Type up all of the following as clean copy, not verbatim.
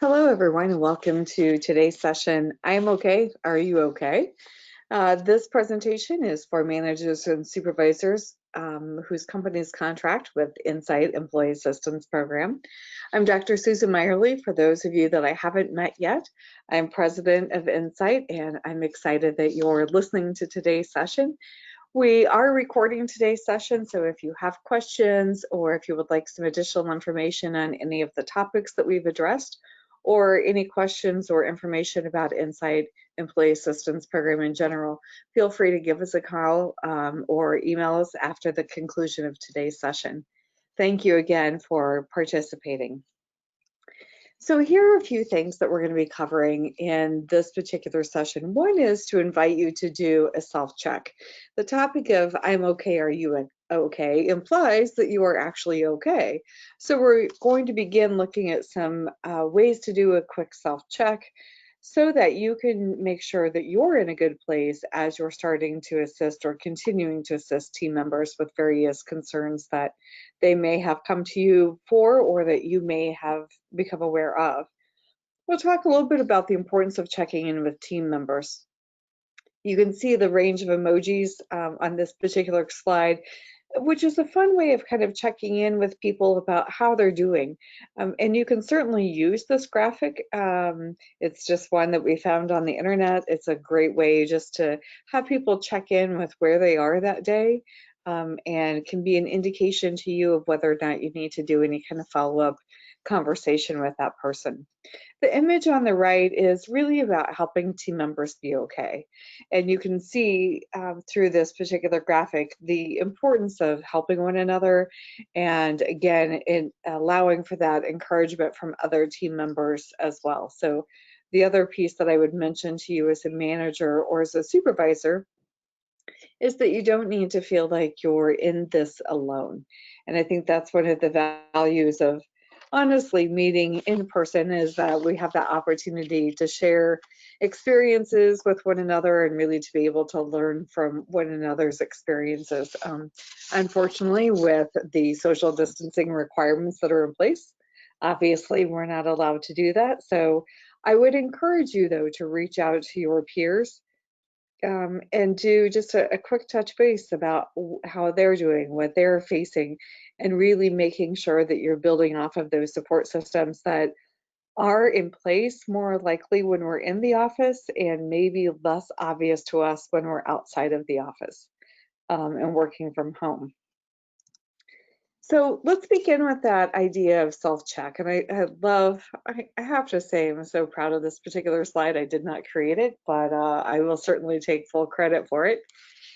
Hello, everyone, and welcome to today's session. I'm okay. Are you okay? This presentation is for managers and supervisors whose companies contract with Insight Employee Assistance Program. I'm Dr. Susan Meyerly. For those of you that I haven't met yet, I'm president of Insight, and I'm excited that you're listening to today's session. We are recording today's session, so if you have questions or if you would like some additional information on any of the topics that we've addressed, or any questions or information about Insight Employee Assistance Program in general, feel free to give us a call or email us after the conclusion of today's session. Thank you again for participating. So here are a few things that we're going to be covering in this particular session. One is to invite you to do a self-check. The topic of I'm okay, are you okay implies that you are actually okay. So we're going to begin looking at some ways to do a quick self-check so that you can make sure that you're in a good place as you're starting to assist or continuing to assist team members with various concerns that they may have come to you for or that you may have become aware of. We'll talk a little bit about the importance of checking in with team members. You can see the range of emojis on this particular slide, which is a fun way of kind of checking in with people about how they're doing. And you can certainly use this graphic. It's just one that we found on the internet. It's a great way just to have people check in with where they are that day, and can be an indication to you of whether or not you need to do any kind of follow-up conversation with that person. The image on the right is really about helping team members be okay. And you can see through this particular graphic the importance of helping one another, and again, in allowing for that encouragement from other team members as well. So the other piece that I would mention to you as a manager or as a supervisor is that you don't need to feel like you're in this alone. And I think that's one of the values of honestly meeting in person, is that we have that opportunity to share experiences with one another and really to be able to learn from one another's experiences. Unfortunately, with the social distancing requirements that are in place, obviously we're not allowed to do that. So I would encourage you, though, to reach out to your peers and do just a quick touch base about how they're doing, what they're facing, and really making sure that you're building off of those support systems that are in place more likely when we're in the office and maybe less obvious to us when we're outside of the office and working from home. So let's begin with that idea of self-check. And I have to say, I'm so proud of this particular slide. I did not create it, but I will certainly take full credit for it.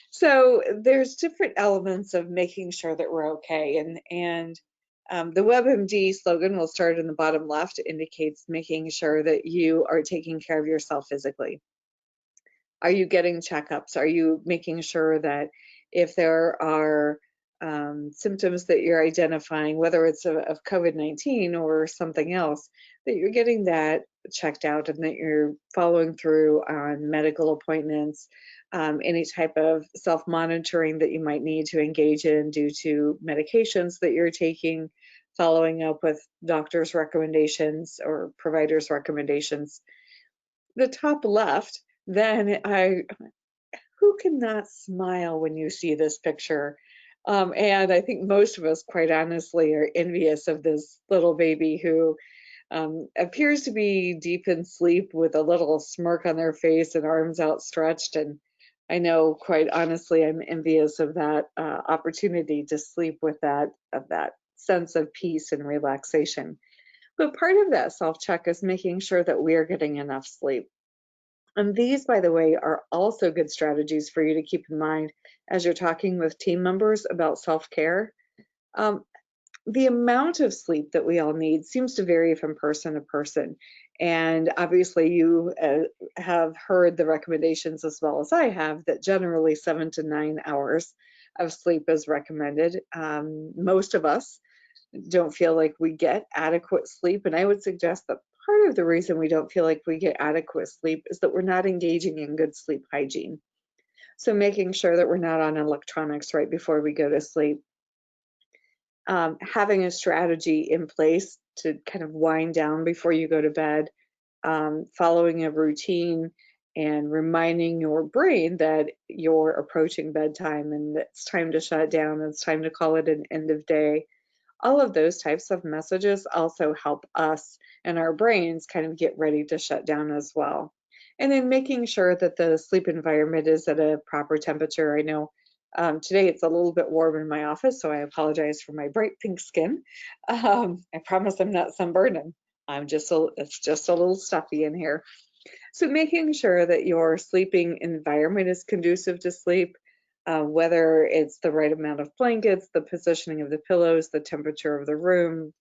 So there's different elements of making sure that we're okay. And the WebMD slogan, will start in the bottom left, indicates making sure that you are taking care of yourself physically. Are you getting checkups? Are you making sure that if there are symptoms that you're identifying, whether it's of COVID-19 or something else, that you're getting that checked out and that you're following through on medical appointments, any type of self-monitoring that you might need to engage in due to medications that you're taking, following up with doctor's recommendations or provider's recommendations. The top left, then who cannot smile when you see this picture? And I think most of us, quite honestly, are envious of this little baby who appears to be deep in sleep with a little smirk on their face and arms outstretched. And I know, quite honestly, I'm envious of that opportunity to sleep with that sense of peace and relaxation. But part of that self-check is making sure that we are getting enough sleep. And these, by the way, are also good strategies for you to keep in mind as you're talking with team members about self-care. Um, the amount of sleep that we all need seems to vary from person to person. And obviously you have heard the recommendations as well as I have that generally 7 to 9 hours of sleep is recommended. Most of us don't feel like we get adequate sleep, and I would suggest that part of the reason we don't feel like we get adequate sleep is that we're not engaging in good sleep hygiene. So making sure that we're not on electronics right before we go to sleep. having a strategy in place to kind of wind down before you go to bed, following a routine and reminding your brain that you're approaching bedtime and that it's time to shut down, it's time to call it an end of day. All of those types of messages also help us and our brains kind of get ready to shut down as well. And then making sure that the sleep environment is at a proper temperature. I know today it's a little bit warm in my office, so I apologize for my bright pink skin. I promise I'm not sunburned. It's just a little stuffy in here. So making sure that your sleeping environment is conducive to sleep, whether it's the right amount of blankets, the positioning of the pillows, the temperature of the room,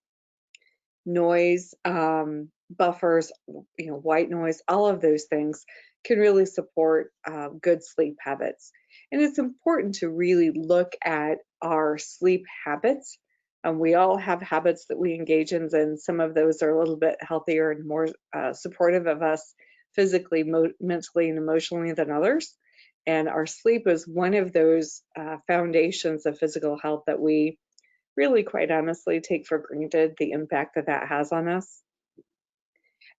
noise, buffers, white noise, all of those things can really support good sleep habits. And it's important to really look at our sleep habits. We all have habits that we engage in, and some of those are a little bit healthier and more supportive of us physically, mentally, and emotionally than others. And our sleep is one of those foundations of physical health that we really, quite honestly, take for granted the impact that that has on us.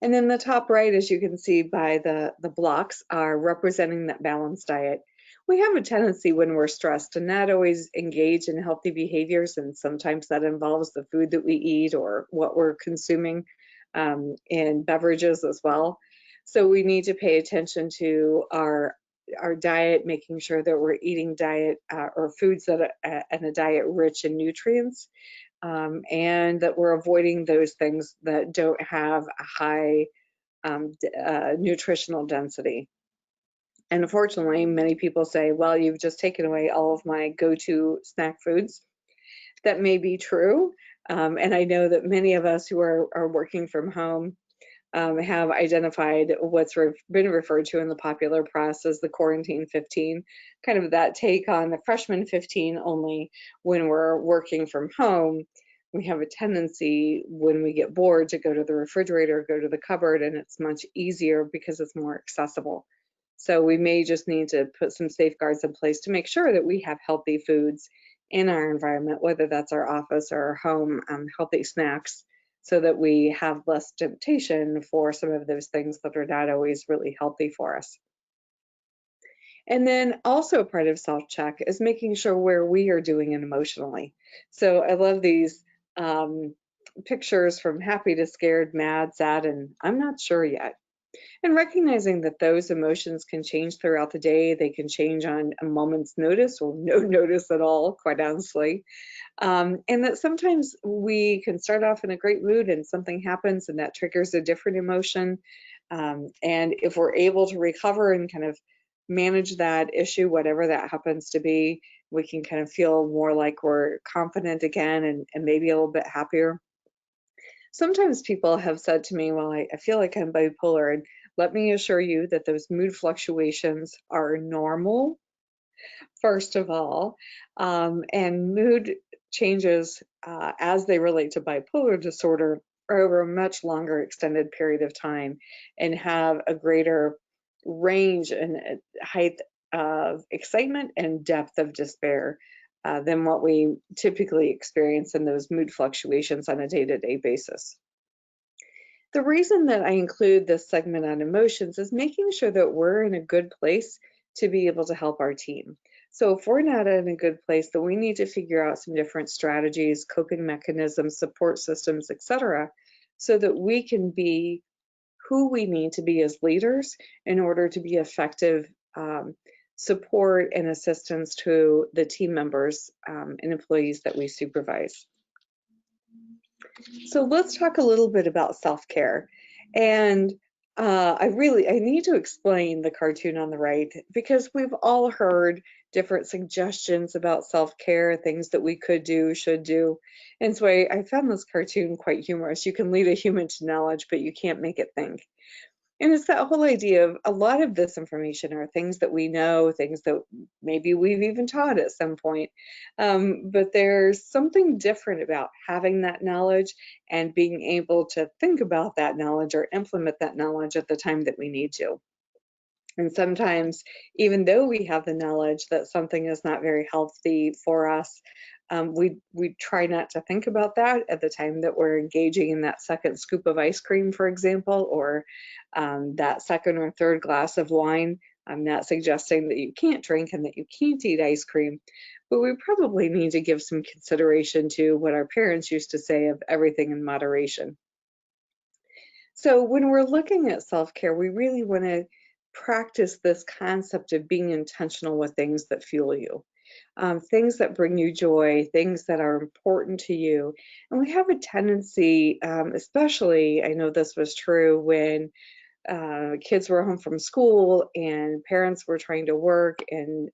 And then the top right, as you can see by the blocks, are representing that balanced diet. We have a tendency when we're stressed to not always engage in healthy behaviors, and sometimes that involves the food that we eat or what we're consuming in beverages as well. So we need to pay attention to our diet, making sure that we're eating diet or foods that and a diet rich in nutrients, and that we're avoiding those things that don't have a high nutritional density. And unfortunately, many people say, well, you've just taken away all of my go-to snack foods. That may be true. And I know that many of us who are working from home have identified what's been referred to in the popular press as the quarantine 15, kind of that take on the freshman 15, only when we're working from home. We have a tendency when we get bored to go to the refrigerator, go to the cupboard, and it's much easier because it's more accessible. So we may just need to put some safeguards in place to make sure that we have healthy foods in our environment, whether that's our office or our home, healthy snacks, so that we have less temptation for some of those things that are not always really healthy for us. And then also part of self-check is making sure where we are doing it emotionally. So I love these pictures from happy to scared, mad, sad, and I'm not sure yet. And recognizing that those emotions can change throughout the day, they can change on a moment's notice or no notice at all, quite honestly. And that sometimes we can start off in a great mood and something happens and that triggers a different emotion. And if we're able to recover and kind of manage that issue, whatever that happens to be, we can kind of feel more like we're confident again and maybe a little bit happier. Sometimes people have said to me, well, I feel like I'm bipolar. And let me assure you that those mood fluctuations are normal, first of all. And mood changes as they relate to bipolar disorder are over a much longer extended period of time and have a greater range and height of excitement and depth of despair than what we typically experience in those mood fluctuations on a day-to-day basis. The reason that I include this segment on emotions is making sure that we're in a good place to be able to help our team. So if we're not in a good place, then we need to figure out some different strategies, coping mechanisms, support systems, etc., so that we can be who we need to be as leaders in order to be effective support and assistance to the team members and employees that we supervise. So let's talk a little bit about self-care. And I need to explain the cartoon on the right because we've all heard different suggestions about self-care, things that we could do, should do. And so I found this cartoon quite humorous. You can lead a human to knowledge, but you can't make it think. And it's that whole idea of a lot of this information are things that we know, things that maybe we've even taught at some point. But there's something different about having that knowledge and being able to think about that knowledge or implement that knowledge at the time that we need to. And sometimes, even though we have the knowledge that something is not very healthy for us, We try not to think about that at the time that we're engaging in that second scoop of ice cream, for example, or that second or third glass of wine. I'm not suggesting that you can't drink and that you can't eat ice cream, but we probably need to give some consideration to what our parents used to say of everything in moderation. So when we're looking at self-care, we really want to practice this concept of being intentional with things that fuel you, things that bring you joy, things that are important to you. And we have a tendency, especially, I know this was true when kids were home from school and parents were trying to work and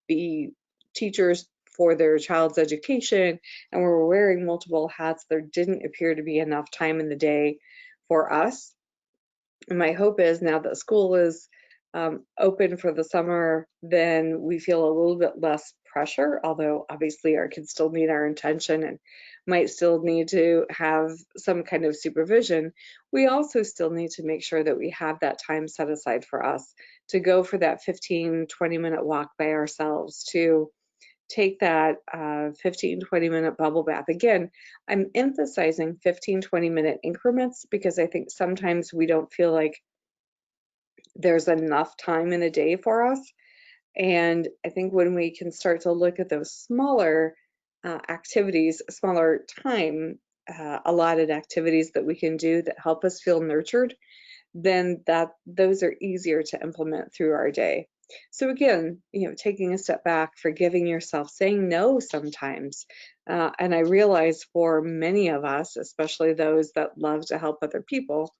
be teachers for their child's education, and we were wearing multiple hats. There didn't appear to be enough time in the day for us. And my hope is now that school is open for the summer, then we feel a little bit less pressure, although obviously our kids still need our attention and might still need to have some kind of supervision. We also still need to make sure that we have that time set aside for us to go for that 15-20 minute walk by ourselves, to take that 15-20 minute bubble bath. Again, I'm emphasizing 15-20 minute increments because I think sometimes we don't feel like there's enough time in a day for us. And I think when we can start to look at those smaller activities, smaller time allotted activities that we can do that help us feel nurtured, then those are easier to implement through our day. So again, taking a step back, forgiving yourself, saying no sometimes. And I realize for many of us, especially those that love to help other people,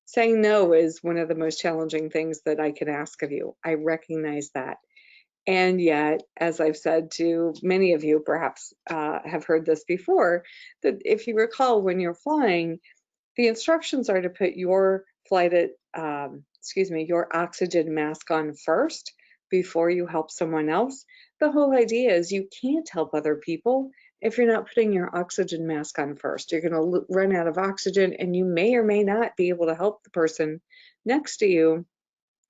saying no is one of the most challenging things that I can ask of you. I recognize that. And yet, as I've said to many of you, perhaps have heard this before, that if you recall when you're flying, the instructions are to put your your oxygen mask on first before you help someone else. The whole idea is you can't help other people if you're not putting your oxygen mask on first. You're going to run out of oxygen and you may or may not be able to help the person next to you.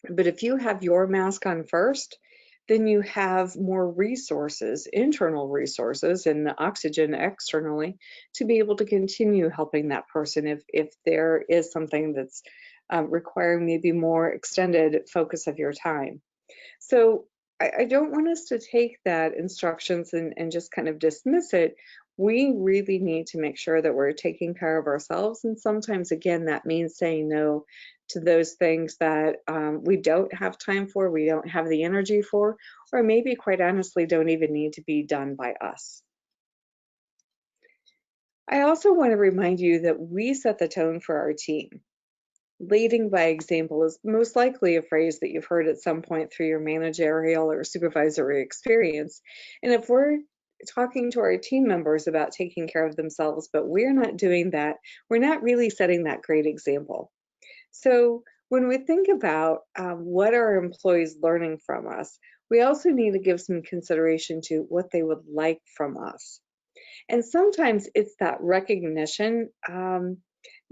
But if you have your mask on first, then you have more resources, internal resources, and the oxygen externally to be able to continue helping that person if there is something that's requiring maybe more extended focus of your time. So I don't want us to take that instructions and just kind of dismiss it. We really need to make sure that we're taking care of ourselves. And sometimes, again, that means saying no to those things that we don't have time for, we don't have the energy for, or maybe quite honestly don't even need to be done by us. I also want to remind you that we set the tone for our team. Leading by example is most likely a phrase that you've heard at some point through your managerial or supervisory experience. And if we're talking to our team members about taking care of themselves, but we're not doing that, we're not really setting that great example. So when we think about what are employees learning from us, we also need to give some consideration to what they would like from us. And sometimes it's that recognition,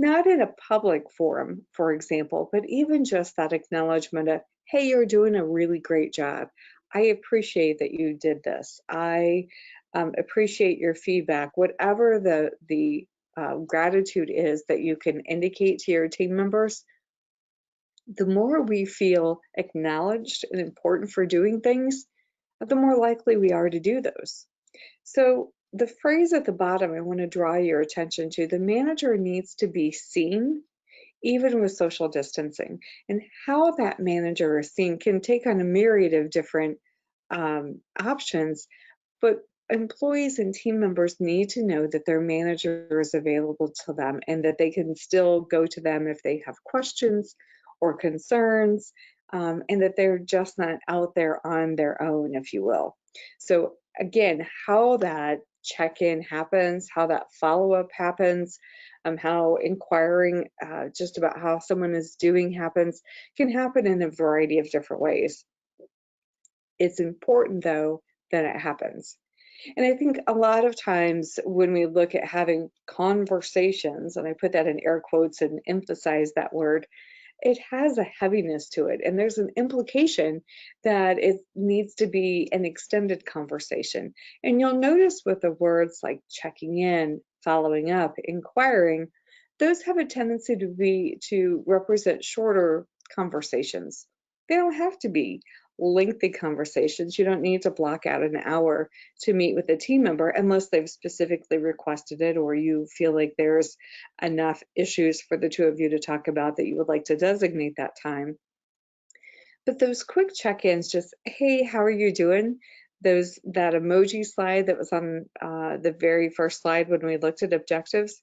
not in a public forum, for example, but even just that acknowledgement of, hey, you're doing a really great job. I appreciate that you did this. I appreciate your feedback. Whatever the gratitude is that you can indicate to your team members, the more we feel acknowledged and important for doing things, the more likely we are to do those. So the phrase at the bottom, I want to draw your attention to, the manager needs to be seen even with social distancing. And how that manager is seen can take on a myriad of different options, but employees and team members need to know that their manager is available to them and that they can still go to them if they have questions or concerns, and that they're just not out there on their own, if you will. So again, how that check-in happens, how that follow-up happens, how inquiring just about how someone is doing happens, can happen in a variety of different ways. It's important, though, that it happens. And I think a lot of times when we look at having conversations, and I put that in air quotes and emphasize that word, it has a heaviness to it, and there's an implication that it needs to be an extended conversation. And you'll notice with the words like checking in, following up, inquiring, those have a tendency to represent shorter conversations. They don't have to be lengthy conversations. You don't need to block out an hour to meet with a team member unless they've specifically requested it, or you feel like there's enough issues for the two of you to talk about that you would like to designate that time. But those quick check-ins, just, hey, how are you doing? That emoji slide that was on the very first slide when we looked at objectives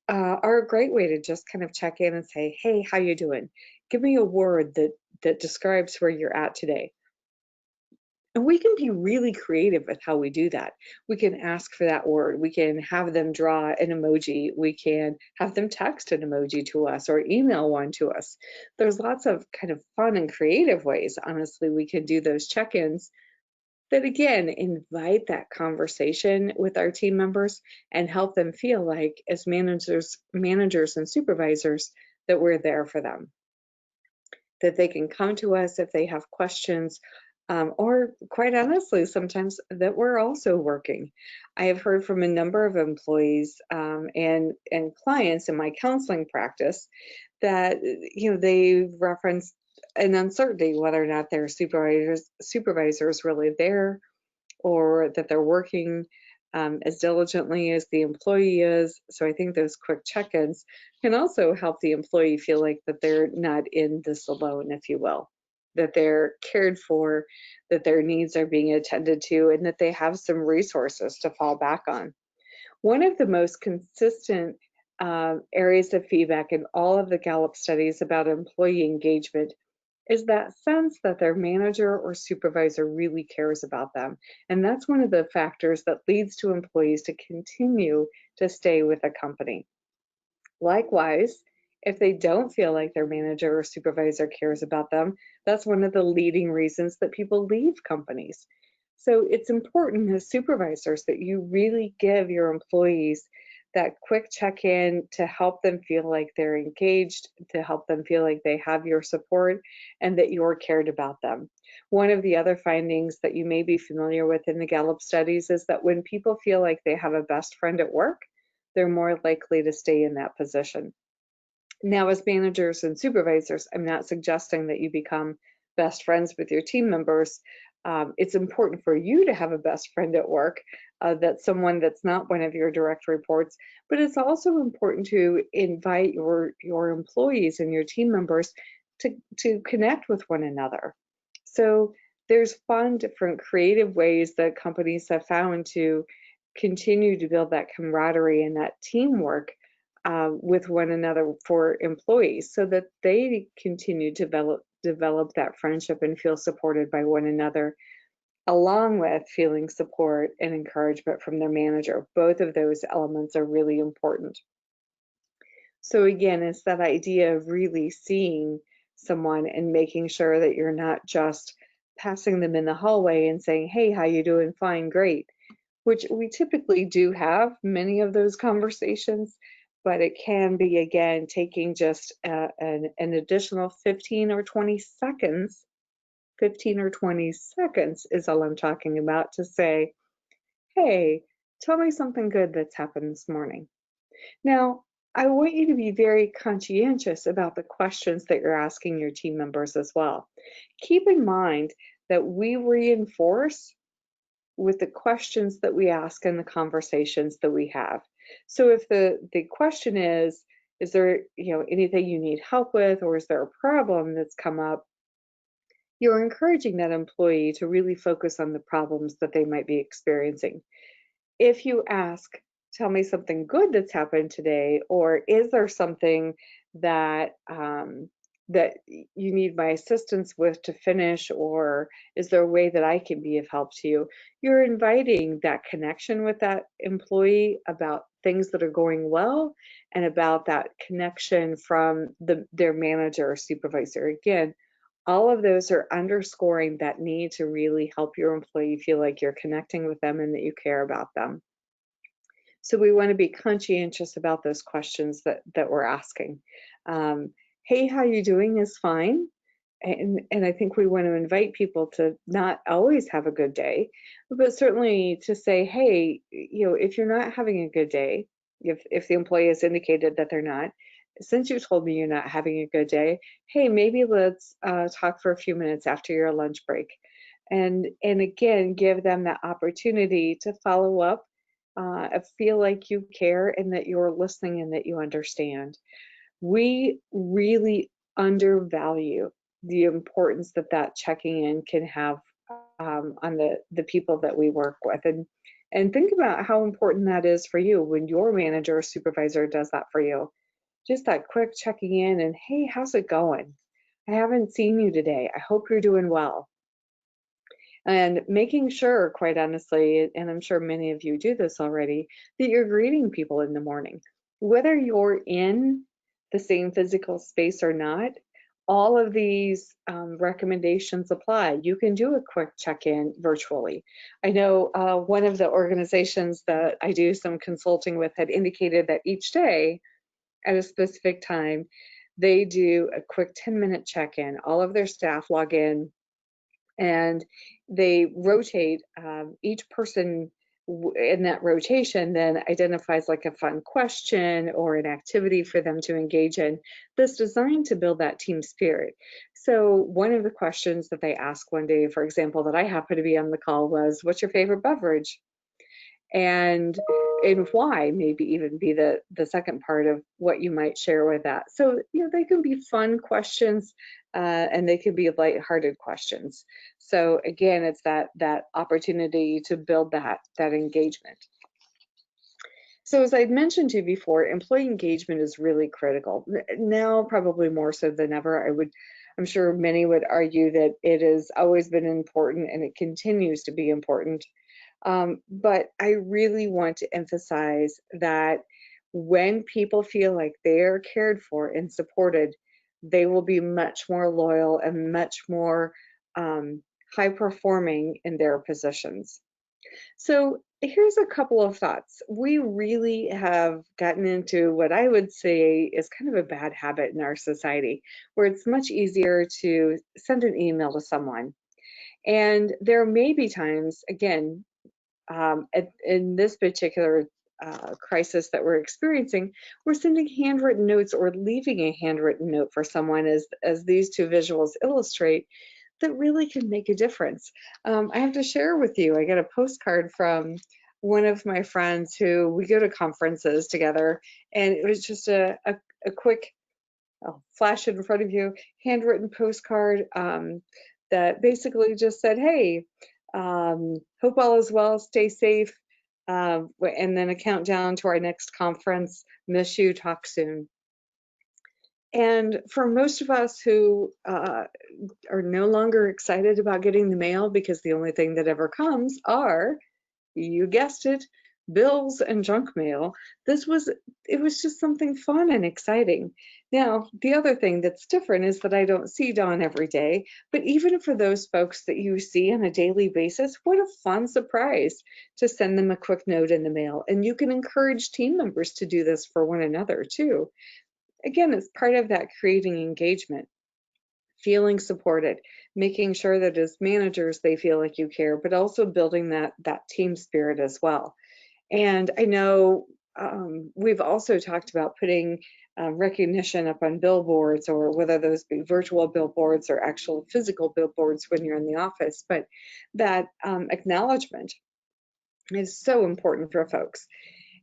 are a great way to just kind of check in and say, hey, how you doing? Give me a word that describes where you're at today. And we can be really creative with how we do that. We can ask for that word. We can have them draw an emoji. We can have them text an emoji to us or email one to us. There's lots of kind of fun and creative ways, honestly, we can do those check-ins that, again, invite that conversation with our team members and help them feel like, as managers and supervisors, that we're there for them, that they can come to us if they have questions, or quite honestly, sometimes that we're also working. I have heard from a number of employees and clients in my counseling practice that they reference an uncertainty whether or not their supervisors really there, or that they're working as diligently as the employee is. So I think those quick check-ins can also help the employee feel like that they're not in this alone, if you will, that they're cared for, that their needs are being attended to, and that they have some resources to fall back on. One of the most consistent areas of feedback in all of the Gallup studies about employee engagement is that sense that their manager or supervisor really cares about them. And that's one of the factors that leads to employees to continue to stay with a company. Likewise, if they don't feel like their manager or supervisor cares about them, that's one of the leading reasons that people leave companies. So it's important as supervisors that you really give your employees that quick check-in to help them feel like they're engaged, to help them feel like they have your support and that you're cared about them. One of the other findings that you may be familiar with in the Gallup studies is that when people feel like they have a best friend at work, they're more likely to stay in that position. Now, as managers and supervisors, I'm not suggesting that you become best friends with your team members. It's important for you to have a best friend at work, that's someone that's not one of your direct reports, but it's also important to invite your employees and your team members to connect with one another. So there's fun, different creative ways that companies have found to continue to build that camaraderie and that teamwork with one another for employees, so that they continue to develop that friendship and feel supported by one another, along with feeling support and encouragement from their manager. Both of those elements are really important. So again, it's that idea of really seeing someone and making sure that you're not just passing them in the hallway and saying, hey, how you doing? Fine, great, which we typically do have many of those conversations, but it can be, again, taking just an additional 15 or 20 seconds. 15 or 20 seconds is all I'm talking about, to say, hey, tell me something good that's happened this morning. Now, I want you to be very conscientious about the questions that you're asking your team members as well. Keep in mind that we reinforce with the questions that we ask and the conversations that we have. So if the question is there anything you need help with, or is there a problem that's come up, you're encouraging that employee to really focus on the problems that they might be experiencing. If you ask, tell me something good that's happened today, or is there something that that you need my assistance with to finish, or is there a way that I can be of help to you? You're inviting that connection with that employee about things that are going well, and about that connection from their manager or supervisor. Again, all of those are underscoring that need to really help your employee feel like you're connecting with them and that you care about them. So we want to be conscientious about those questions that we're asking. hey, how you doing is fine. And I think we want to invite people to not always have a good day, but certainly to say, hey, if you're not having a good day, if the employee has indicated that they're not, since you told me you're not having a good day, hey, maybe let's talk for a few minutes after your lunch break. And again, give them the opportunity to follow up, feel like you care and that you're listening and that you understand. We really undervalue the importance that checking in can have on the people that we work with. And think about how important that is for you when your manager or supervisor does that for you. Just that quick checking in and, hey, how's it going? I haven't seen you today. I hope you're doing well. And making sure, quite honestly, and I'm sure many of you do this already, that you're greeting people in the morning. Whether you're in the same physical space or not, all of these recommendations apply. You can do a quick check-in virtually. I know one of the organizations that I do some consulting with had indicated that each day at a specific time, they do a quick 10-minute check-in. All of their staff log in and they rotate. Each person in that rotation then identifies like a fun question or an activity for them to engage in that's designed to build that team spirit. So one of the questions that they asked one day, for example, that I happened to be on the call was, what's your favorite beverage? and why, maybe even be the second part of what you might share with that. So they can be fun questions, and they can be lighthearted questions. So again, it's that opportunity to build that engagement. So as I'd mentioned to you before, employee engagement is really critical now, probably more so than ever. I'm sure many would argue that it has always been important and it continues to be important. But I really want to emphasize that when people feel like they're cared for and supported, they will be much more loyal and much more high performing in their positions. So here's a couple of thoughts. We really have gotten into what I would say is kind of a bad habit in our society, where it's much easier to send an email to someone. And there may be times, again, in this particular crisis that we're experiencing, we're sending handwritten notes or leaving a handwritten note for someone, as these two visuals illustrate, that really can make a difference. I have to share with you, I got a postcard from one of my friends who we go to conferences together, and it was just a quick, I'll flash it in front of you, handwritten postcard that basically just said, hey, hope all is well, stay safe, and then a countdown to our next conference, miss you, talk soon. And for most of us who are no longer excited about getting the mail because the only thing that ever comes are, you guessed it, bills and junk mail, it was just something fun and exciting. Now, the other thing that's different is that I don't see Dawn every day, but even for those folks that you see on a daily basis, what a fun surprise to send them a quick note in the mail. And you can encourage team members to do this for one another too. Again, it's part of that creating engagement, feeling supported, making sure that as managers they feel like you care, but also building that team spirit as well. And I know we've also talked about putting recognition up on billboards, or whether those be virtual billboards or actual physical billboards when you're in the office, but that acknowledgement is so important for folks.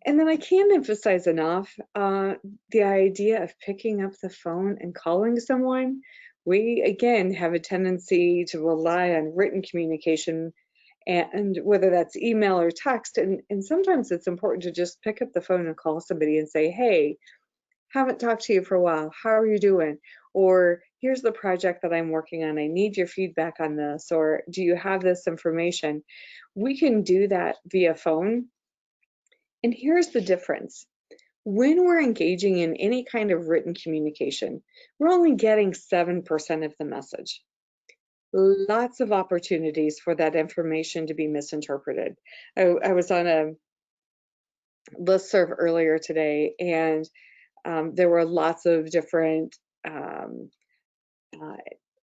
And then I can't emphasize enough the idea of picking up the phone and calling someone. We, again, have a tendency to rely on written communication, and whether that's email or text. And sometimes it's important to just pick up the phone and call somebody and say, hey, haven't talked to you for a while. How are you doing? Or here's the project that I'm working on. I need your feedback on this. Or do you have this information? We can do that via phone. And here's the difference. When we're engaging in any kind of written communication, we're only getting 7% of the message. Lots of opportunities for that information to be misinterpreted. I was on a listserv earlier today, and there were lots of different um, uh,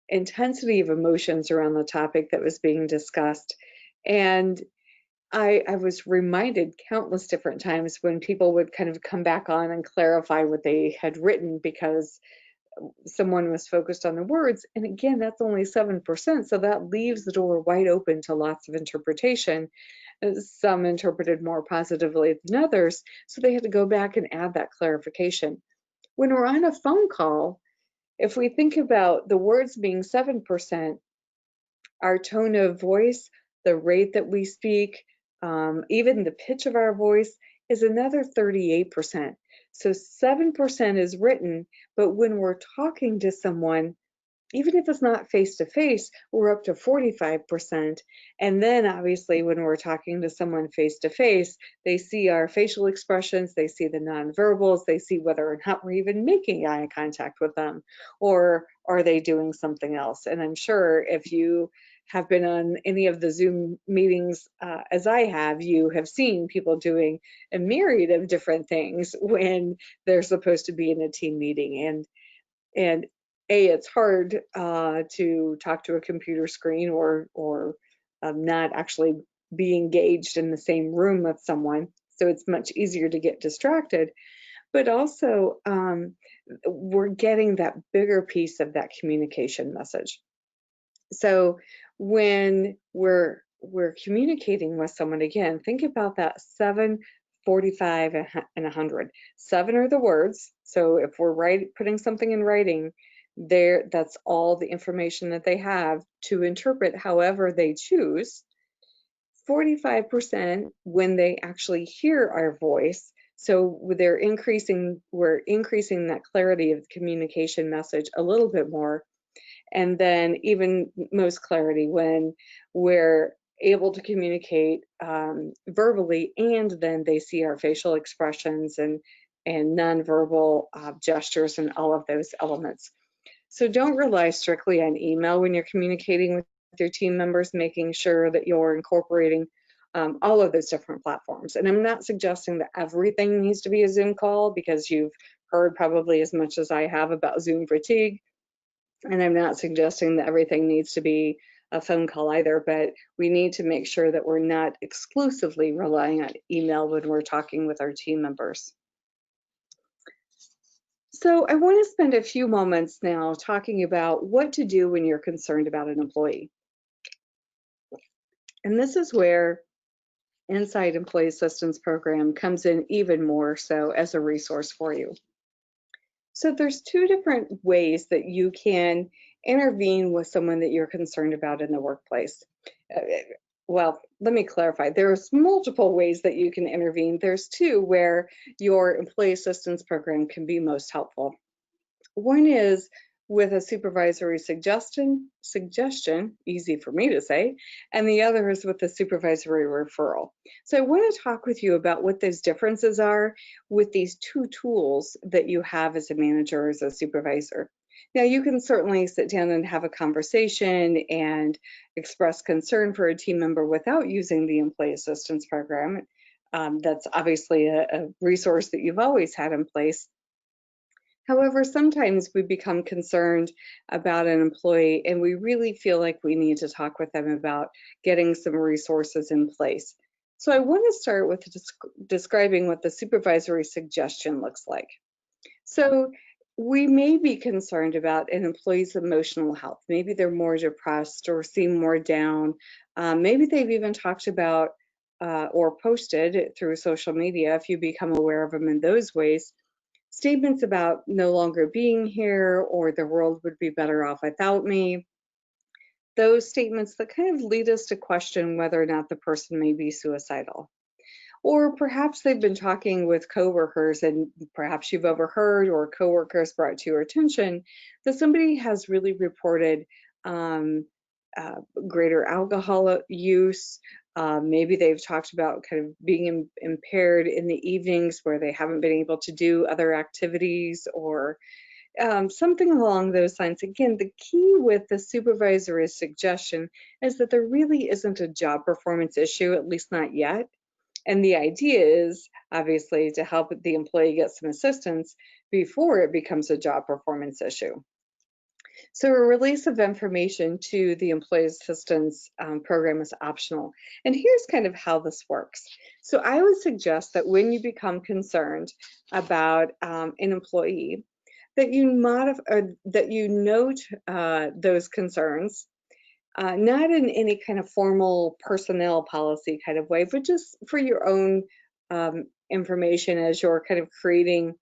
intensity of emotions around the topic that was being discussed. And I was reminded countless different times when people would kind of come back on and clarify what they had written because someone was focused on the words. And again, that's only 7%. So that leaves the door wide open to lots of interpretation. Some interpreted more positively than others. So they had to go back and add that clarification. When we're on a phone call, if we think about the words being 7%, our tone of voice, the rate that we speak, even the pitch of our voice is another 38%. So 7% is written, but when we're talking to someone, even if it's not face to face, we're up to 45%. And then obviously when we're talking to someone face to face, they see our facial expressions, they see the nonverbals, they see whether or not we're even making eye contact with them, or are they doing something else? And I'm sure if you have been on any of the Zoom meetings, as I have, you have seen people doing a myriad of different things when they're supposed to be in a team meeting. And it's hard to talk to a computer screen or not actually be engaged in the same room with someone. So it's much easier to get distracted. But also, we're getting that bigger piece of that communication message. So when we're communicating with someone, again, think about that 7, 45, and 100. 7 are the words. So if we're putting something in writing, that's all the information that they have to interpret however they choose. 45% when they actually hear our voice. So we're increasing that clarity of the communication message a little bit more. And then even most clarity when we're able to communicate verbally, and then they see our facial expressions and nonverbal gestures and all of those elements. So don't rely strictly on email when you're communicating with your team members, making sure that you're incorporating all of those different platforms. And I'm not suggesting that everything needs to be a Zoom call, because you've heard probably as much as I have about Zoom fatigue. And I'm not suggesting that everything needs to be a phone call either, but we need to make sure that we're not exclusively relying on email when we're talking with our team members. So I want to spend a few moments now talking about what to do when you're concerned about an employee. And this is where Insight Employee Assistance Program comes in even more so as a resource for you. So there's 2 different ways that you can intervene with someone that you're concerned about in the workplace. Well, let me clarify. There's multiple ways that you can intervene. There's 2 where your employee assistance program can be most helpful. One is with a supervisory suggestion, easy for me to say, and the other is with a supervisory referral. So I want to talk with you about what those differences are with these 2 tools that you have as a manager, as a supervisor. Now, you can certainly sit down and have a conversation and express concern for a team member without using the employee assistance program. That's obviously a resource that you've always had in place. However, sometimes we become concerned about an employee and we really feel like we need to talk with them about getting some resources in place. So I want to start with describing what the supervisory suggestion looks like. So we may be concerned about an employee's emotional health. Maybe they're more depressed or seem more down. Maybe they've even talked about or posted through social media, if you become aware of them in those ways, statements about no longer being here or the world would be better off without me. Those statements that kind of lead us to question whether or not the person may be suicidal. Or perhaps they've been talking with coworkers and perhaps you've overheard or coworkers brought to your attention that somebody has really reported greater alcohol use. Maybe they've talked about kind of being impaired in the evenings where they haven't been able to do other activities or something along those lines. Again, the key with the supervisory suggestion is that there really isn't a job performance issue, at least not yet. And the idea is obviously to help the employee get some assistance before it becomes a job performance issue. So a release of information to the employee assistance program is optional. And here's kind of how this works. So I would suggest that when you become concerned about an employee, that you note those concerns, not in any kind of formal personnel policy kind of way, but just for your own information as you're kind of creating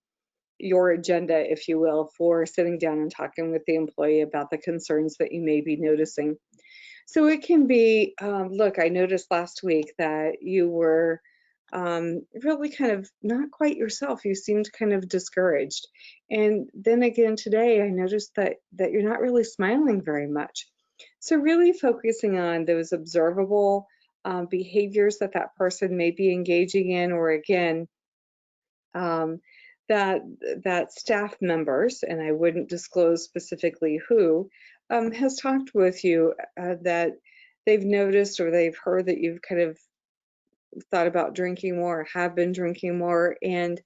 your agenda, if you will, for sitting down and talking with the employee about the concerns that you may be noticing. So it can be, look, I noticed last week that you were really kind of not quite yourself. You seemed kind of discouraged. And then again today, I noticed that you're not really smiling very much. So really focusing on those observable behaviors that that person may be engaging in, or again, um, that staff members, and I wouldn't disclose specifically who, has talked with you that they've noticed or they've heard that you've kind of thought about drinking more, have been drinking more. And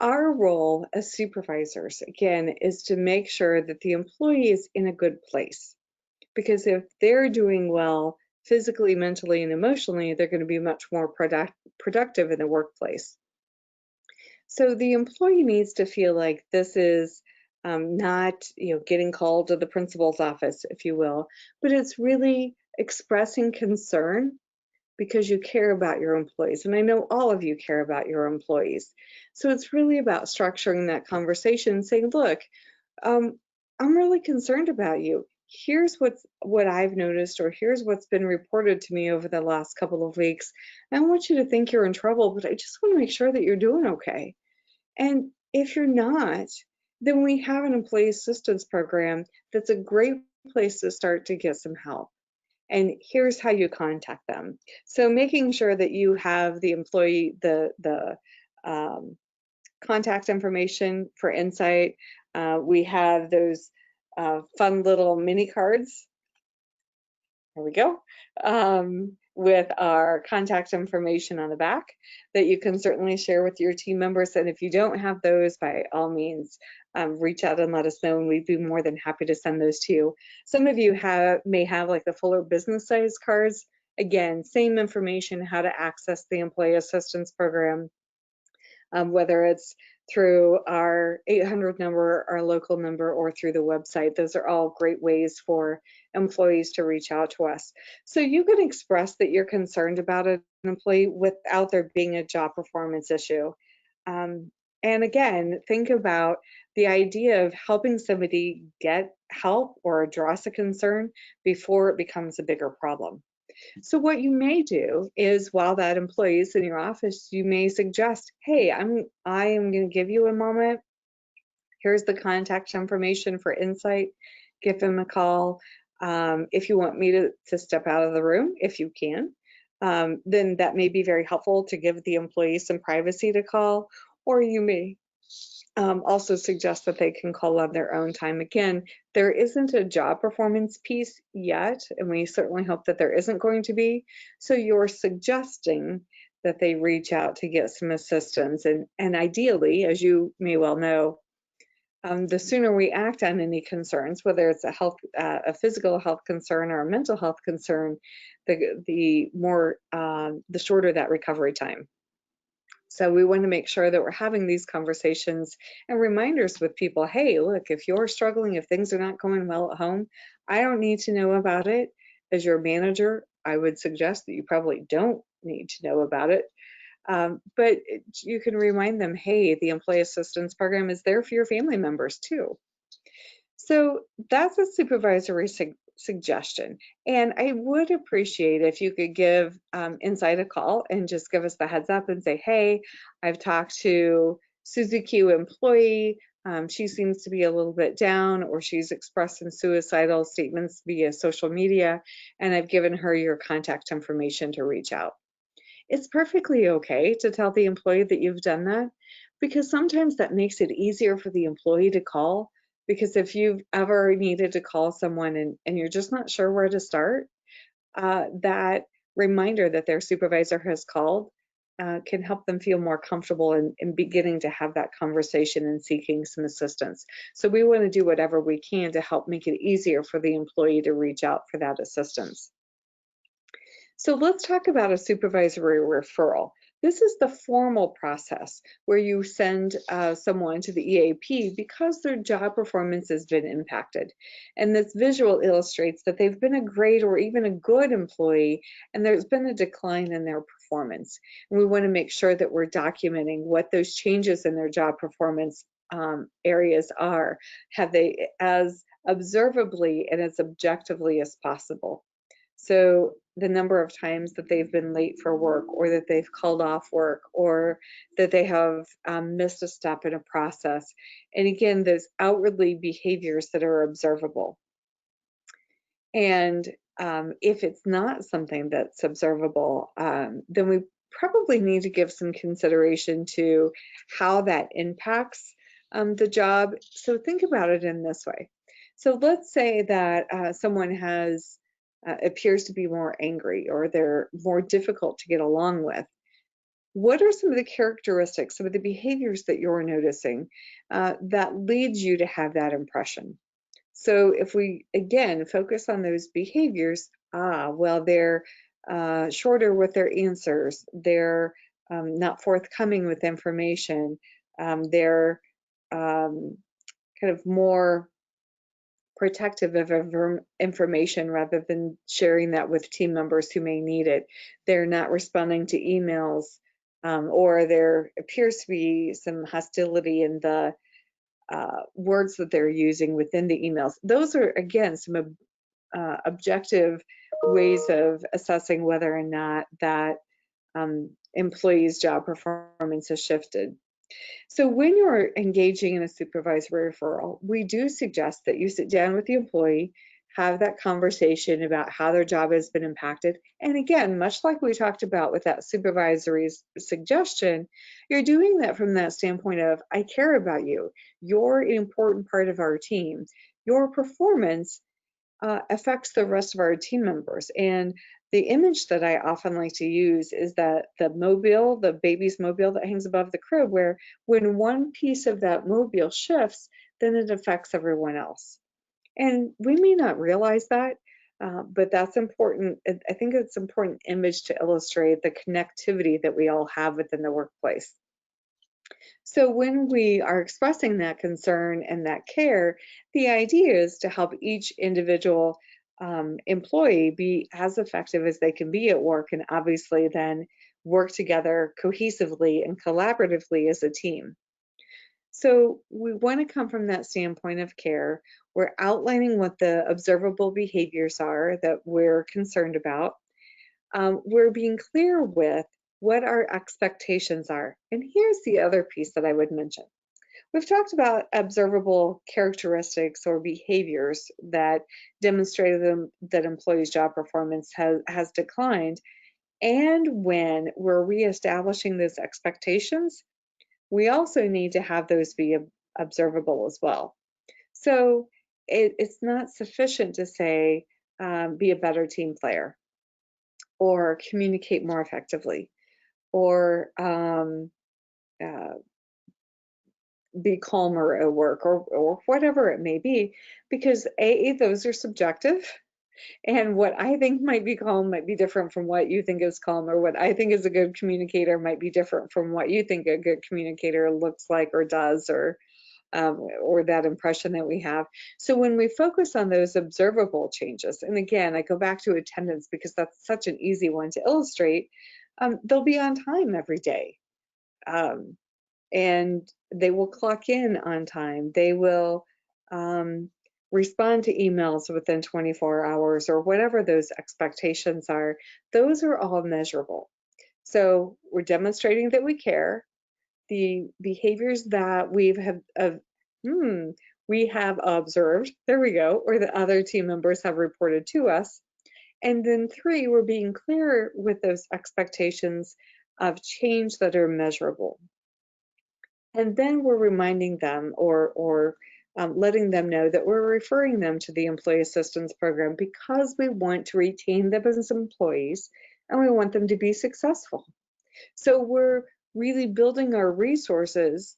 our role as supervisors, again, is to make sure that the employee is in a good place. Because if they're doing well physically, mentally, and emotionally, they're going to be much more productive in the workplace. So the employee needs to feel like this is not, getting called to the principal's office, if you will, but it's really expressing concern because you care about your employees. And I know all of you care about your employees. So it's really about structuring that conversation, saying, look, I'm really concerned about you. Here's what I've noticed, or here's what's been reported to me over the last couple of weeks. I don't want you to think you're in trouble, but I just want to make sure that you're doing okay. And if you're not, then we have an employee assistance program that's a great place to start to get some help. And here's how you contact them. So making sure that you have the employee, the contact information for Insight. We have those fun little mini cards. There we go. With our contact information on the back that you can certainly share with your team members. And if you don't have those, by all means, reach out and let us know, and we'd be more than happy to send those to you. Some of you may have like the fuller business size cards. Again, same information, how to access the employee assistance program, whether it's through our 800 number, our local number, or through the website. Those are all great ways for employees to reach out to us. So you can express that you're concerned about an employee without there being a job performance issue. And again, think about the idea of helping somebody get help or address a concern before it becomes a bigger problem. So what you may do is, while that employee is in your office, you may suggest, hey, I am going to give you a moment. Here's the contact information for Insight. Give them a call. If you want me to step out of the room, if you can, then that may be very helpful to give the employee some privacy to call, or you may also suggest that they can call on their own time. Again, there isn't a job performance piece yet, and we certainly hope that there isn't going to be. So you're suggesting that they reach out to get some assistance. And ideally, as you may well know, the sooner we act on any concerns, whether it's a physical health concern or a mental health concern, the shorter that recovery time. So we want to make sure that we're having these conversations and reminders with people. Hey, look, if you're struggling, if things are not going well at home, I don't need to know about it. As your manager, I would suggest that you probably don't need to know about it. But you can remind them, hey, the employee assistance program is there for your family members too. So that's a supervisory suggestion. And I would appreciate if you could give Insight a call and just give us the heads up and say, hey, I've talked to Susie Q employee. She seems to be a little bit down, or she's expressed some suicidal statements via social media, and I've given her your contact information to reach out. It's perfectly okay to tell the employee that you've done that, because sometimes that makes it easier for the employee to call. Because if you've ever needed to call someone and you're just not sure where to start, that reminder that their supervisor has called can help them feel more comfortable in beginning to have that conversation and seeking some assistance. So we want to do whatever we can to help make it easier for the employee to reach out for that assistance. So let's talk about a supervisory referral. This is the formal process where you send someone to the EAP because their job performance has been impacted. And this visual illustrates that they've been a great or even a good employee, and there's been a decline in their performance. And we want to make sure that we're documenting what those changes in their job performance areas are, have they as observably and as objectively as possible. So the number of times that they've been late for work, or that they've called off work, or that they have missed a step in a process. And again, those outwardly behaviors that are observable. And if it's not something that's observable, then we probably need to give some consideration to how that impacts the job. So think about it in this way. So let's say that someone has appears to be more angry, or they're more difficult to get along with. What are some of the characteristics, some of the behaviors that you're noticing that leads you to have that impression? So if we, again, focus on those behaviors, well, they're shorter with their answers, they're not forthcoming with information, they're kind of more protective of information rather than sharing that with team members who may need it. They're not responding to emails, or there appears to be some hostility in the words that they're using within the emails. Those are, again, some objective ways of assessing whether or not that employee's job performance has shifted. So when you're engaging in a supervisory referral, we do suggest that you sit down with the employee, have that conversation about how their job has been impacted. And again, much like we talked about with that supervisory suggestion, you're doing that from that standpoint of, I care about you. You're an important part of our team. Your performance affects the rest of our team members. And the image that I often like to use is that the mobile, the baby's mobile that hangs above the crib, where when one piece of that mobile shifts, then it affects everyone else. And we may not realize that, but that's important. I think it's an important image to illustrate the connectivity that we all have within the workplace. So when we are expressing that concern and that care, the idea is to help each individual employee be as effective as they can be at work, and obviously then work together cohesively and collaboratively as a team. So we want to come from that standpoint of care. We're outlining what the observable behaviors are that we're concerned about. We're being clear with what our expectations are. And here's the other piece that I would mention. We've talked about observable characteristics or behaviors that demonstrate that employees' job performance has declined. And when we're reestablishing those expectations, we also need to have those be observable as well. So it's not sufficient to say, be a better team player, or communicate more effectively, or be calmer at work, or whatever it may be, because those are subjective, and what I think might be calm might be different from what you think is calm, or what I think is a good communicator might be different from what you think a good communicator looks like or does, or that impression that we have. So when we focus on those observable changes, and again, I go back to attendance because that's such an easy one to illustrate, they'll be on time every day. And they will clock in on time. They will respond to emails within 24 hours, or whatever those expectations are. Those are all measurable. So we're demonstrating that we care. The behaviors that we have observed, there we go, or the other team members have reported to us. And then 3, we're being clear with those expectations of change that are measurable. And then we're reminding them, or letting them know that we're referring them to the Employee Assistance Program because we want to retain them as employees and we want them to be successful. So we're really building our resources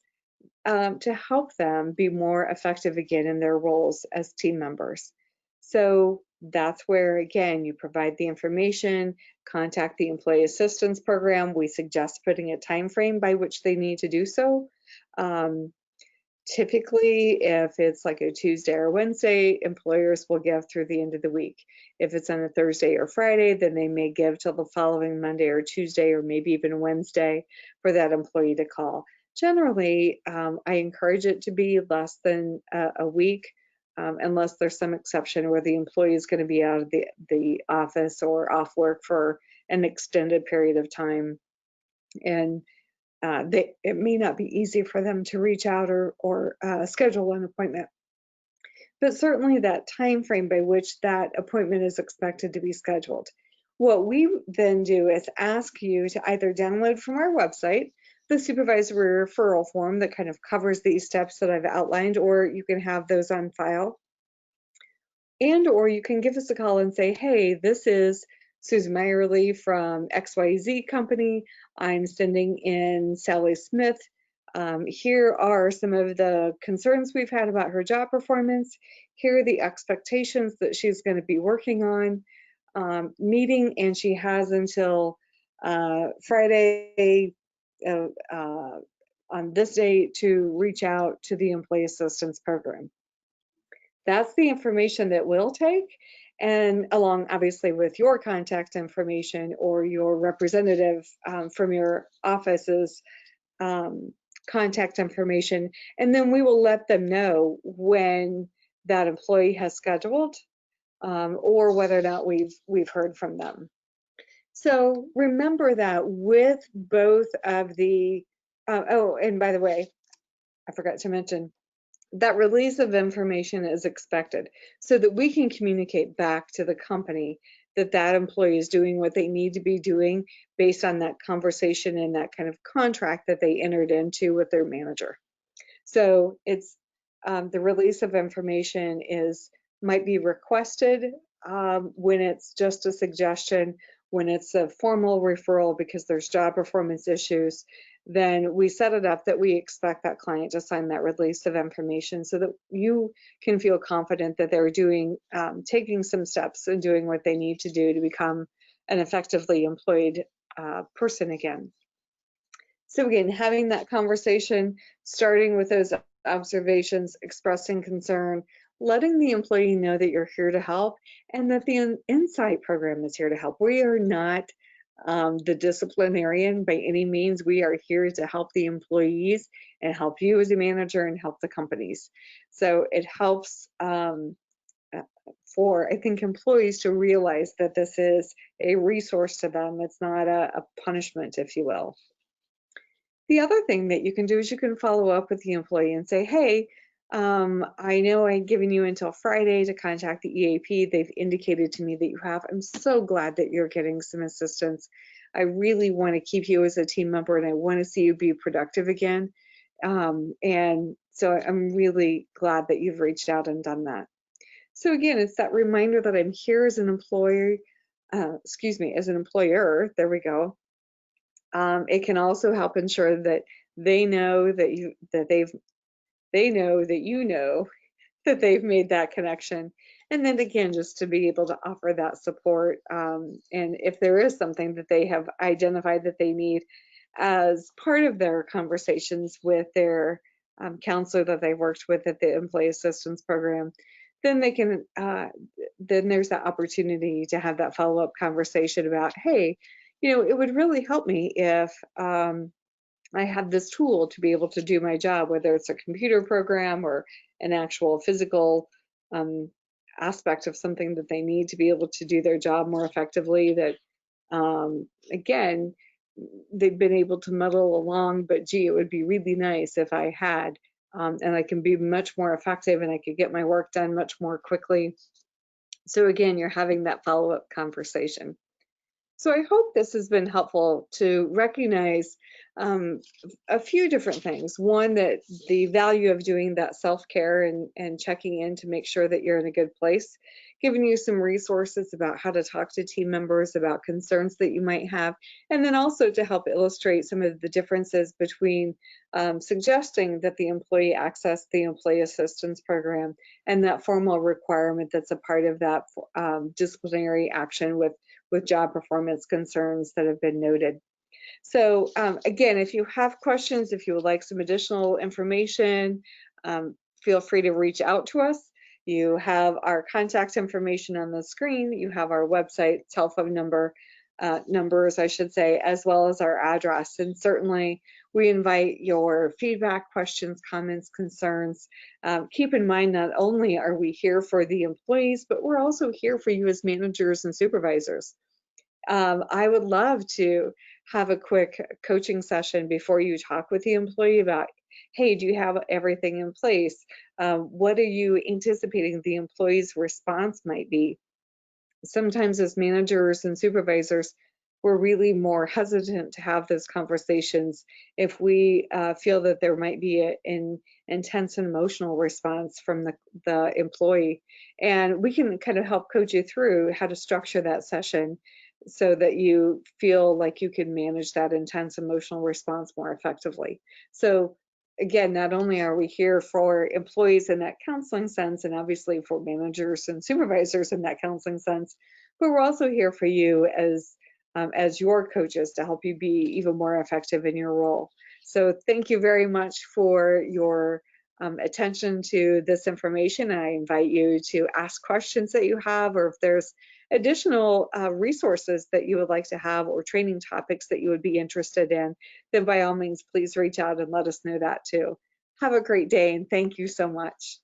to help them be more effective again in their roles as team members. So that's where, again, you provide the information, contact the employee assistance program. We suggest putting a time frame by which they need to do so. Typically, if it's like a Tuesday or Wednesday, employers will give through the end of the week. If it's on a Thursday or Friday, then they may give till the following Monday or Tuesday or maybe even Wednesday for that employee to call. Generally, I encourage it to be less than a week, unless there's some exception where the employee is going to be out of the office or off work for an extended period of time. And it may not be easy for them to reach out or schedule an appointment. But certainly that time frame by which that appointment is expected to be scheduled. What we then do is ask you to either download from our website the supervisory referral form that kind of covers these steps that I've outlined, or you can have those on file. Or you can give us a call and say, hey, this is Susan Meyerly from XYZ company. I'm sending in Sally Smith. Here are some of the concerns we've had about her job performance. Here are the expectations that she's going to be working on meeting, and she has until Friday on this date to reach out to the Employee Assistance Program. That's the information that we'll take, and along obviously with your contact information or your representative from your office's contact information, and then we will let them know when that employee has scheduled or whether or not we've heard from them. So remember that with both of the oh, and by the way, I forgot to mention, that release of information is expected so that we can communicate back to the company that that employee is doing what they need to be doing based on that conversation and that kind of contract that they entered into with their manager. So it's the release of information might be requested when it's just a suggestion. When it's a formal referral because there's job performance issues, then we set it up that we expect that client to sign that release of information so that you can feel confident that they're doing, taking some steps and doing what they need to do to become an effectively employed person again. So again, having that conversation, starting with those observations, expressing concern, letting the employee know that you're here to help and that the Insight program is here to help. We are not the disciplinarian by any means. We are here to help the employees and help you as a manager and help the companies. So it helps for, I think, employees to realize that this is a resource to them. It's not a punishment, if you will. The other thing that you can do is you can follow up with the employee and say, hey, I know I've given you until Friday to contact the EAP. They've indicated to me that you have. I'm so glad that you're getting some assistance. I really want to keep you as a team member and I want to see you be productive again. And so I'm really glad that you've reached out and done that. So again, it's that reminder that I'm here as an employer, as an employer, there we go. It can also help ensure that they know that they've made that connection. And then again, just to be able to offer that support. And if there is something that they have identified that they need as part of their conversations with their counselor that they worked with at the Employee Assistance Program, then they can, then there's that opportunity to have that follow-up conversation about, hey, it would really help me if I have this tool to be able to do my job, whether it's a computer program or an actual physical aspect of something that they need to be able to do their job more effectively, that again, they've been able to muddle along, but gee, it would be really nice if I had, and I can be much more effective and I could get my work done much more quickly. So again, you're having that follow-up conversation. So I hope this has been helpful to recognize a few different things. One, that the value of doing that self-care and checking in to make sure that you're in a good place giving you some resources about how to talk to team members about concerns that you might have, and then also to help illustrate some of the differences between suggesting that the employee access the employee assistance program and that formal requirement that's a part of that disciplinary action with job performance concerns that have been noted. So again, if you have questions, if you would like some additional information, feel free to reach out to us. You have our contact information on the screen. You have our website, telephone numbers, I should say, as well as our address. And certainly we invite your feedback, questions, comments, concerns. Keep in mind, not only are we here for the employees, but we're also here for you as managers and supervisors. I would love to have a quick coaching session before you talk with the employee about, hey, do you have everything in place? What are you anticipating the employee's response might be? Sometimes as managers and supervisors, we're really more hesitant to have those conversations if we feel that there might be an intense and emotional response from the employee. And we can kind of help coach you through how to structure that session so that you feel like you can manage that intense emotional response more effectively. So again, not only are we here for employees in that counseling sense, and obviously for managers and supervisors in that counseling sense, but we're also here for you as your coaches to help you be even more effective in your role. So thank you very much for your attention to this information. I invite you to ask questions that you have, or if there's additional resources that you would like to have or training topics that you would be interested in, then by all means, please reach out and let us know that too. Have a great day, and thank you so much.